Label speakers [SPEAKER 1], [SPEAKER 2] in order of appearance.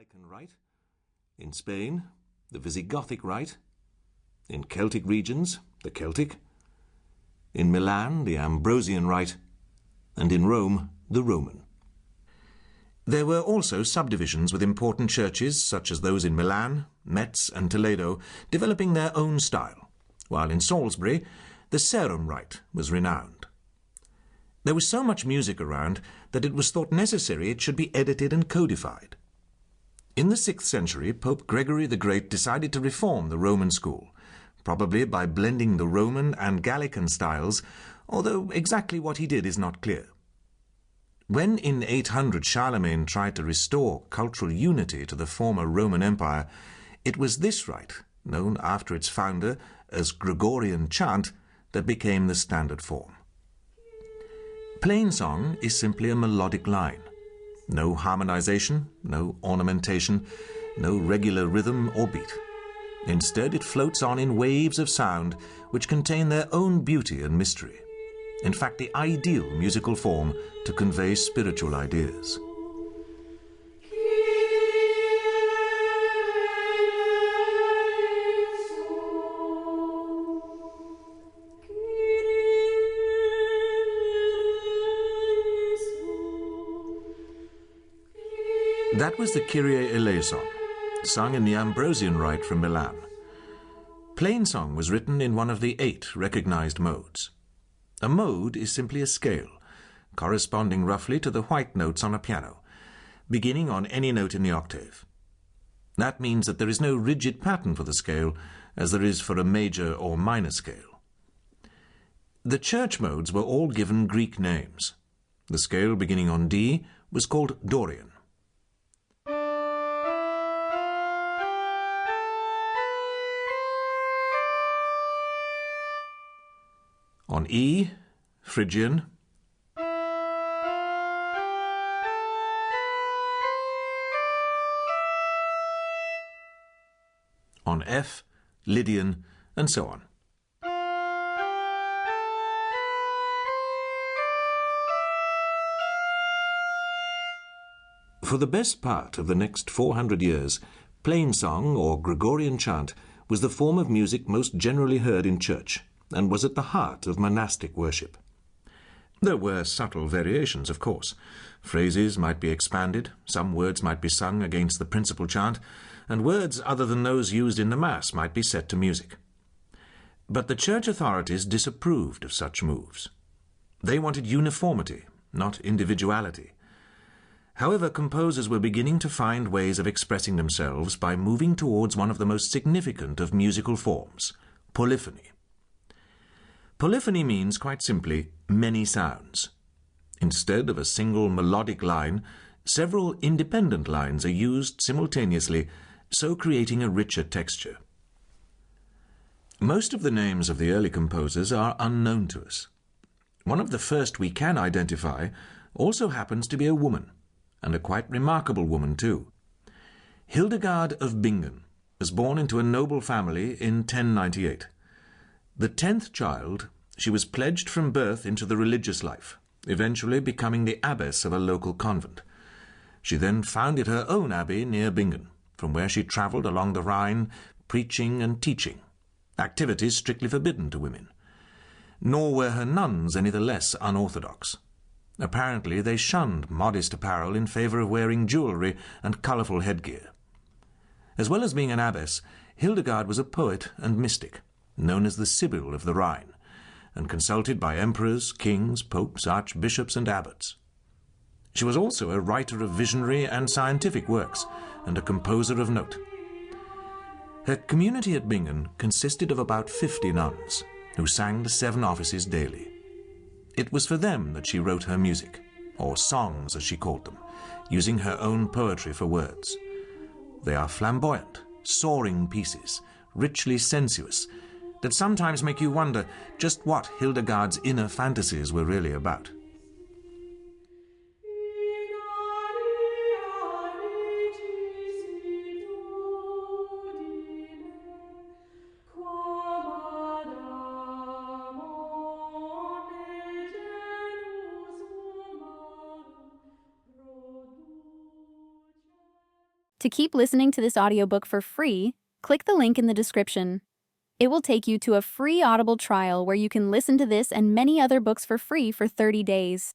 [SPEAKER 1] Gallican Rite. In Spain, the Visigothic Rite. In Celtic regions, the Celtic. In Milan, the Ambrosian Rite. And in Rome, the Roman. There were also subdivisions with important churches, such as those in Milan, Metz and Toledo, developing their own style, while in Salisbury, the Sarum Rite was renowned. There was so much music around that it was thought necessary it should be edited and codified. In the 6th century, Pope Gregory the Great decided to reform the Roman school, probably by blending the Roman and Gallican styles, although exactly what he did is not clear. When in 800 Charlemagne tried to restore cultural unity to the former Roman Empire, it was this rite, known after its founder as Gregorian chant, that became the standard form. Plain song is simply a melodic line. No harmonization, no ornamentation, no regular rhythm or beat. Instead, it floats on in waves of sound which contain their own beauty and mystery. In fact, the ideal musical form to convey spiritual ideas. That was the Kyrie eleison, sung in the Ambrosian Rite from Milan. Plain song was written in one of the 8 recognized modes. A mode is simply a scale, corresponding roughly to the white notes on a piano, beginning on any note in the octave. That means that there is no rigid pattern for the scale, as there is for a major or minor scale. The church modes were all given Greek names. The scale beginning on D was called Dorian. On E, Phrygian. On F, Lydian, and so on. For the best part of the next 400 years, plain song or Gregorian chant was the form of music most generally heard in church, and was at the heart of monastic worship. There were subtle variations, of course. Phrases might be expanded, some words might be sung against the principal chant, and words other than those used in the Mass might be set to music. But the church authorities disapproved of such moves. They wanted uniformity, not individuality. However, composers were beginning to find ways of expressing themselves by moving towards one of the most significant of musical forms, polyphony. Polyphony means, quite simply, many sounds. Instead of a single melodic line, several independent lines are used simultaneously, so creating a richer texture. Most of the names of the early composers are unknown to us. One of the first we can identify also happens to be a woman, and a quite remarkable woman too. Hildegard of Bingen was born into a noble family in 1098. The 10th child, she was pledged from birth into the religious life, eventually becoming the abbess of a local convent. She then founded her own abbey near Bingen, from where she travelled along the Rhine, preaching and teaching, activities strictly forbidden to women. Nor were her nuns any the less unorthodox. Apparently they shunned modest apparel in favour of wearing jewellery and colourful headgear. As well as being an abbess, Hildegard was a poet and mystic, known as the Sibyl of the Rhine, and consulted by emperors, kings, popes, archbishops, and abbots. She was also a writer of visionary and scientific works, and a composer of note. Her community at Bingen consisted of about 50 nuns, who sang the 7 offices daily. It was for them that she wrote her music, or songs as she called them, using her own poetry for words. They are flamboyant, soaring pieces, richly sensuous, that sometimes make you wonder just what Hildegard's inner fantasies were really about.
[SPEAKER 2] To keep listening to this audiobook for free, click the link in the description. It will take you to a free Audible trial where you can listen to this and many other books for free for 30 days.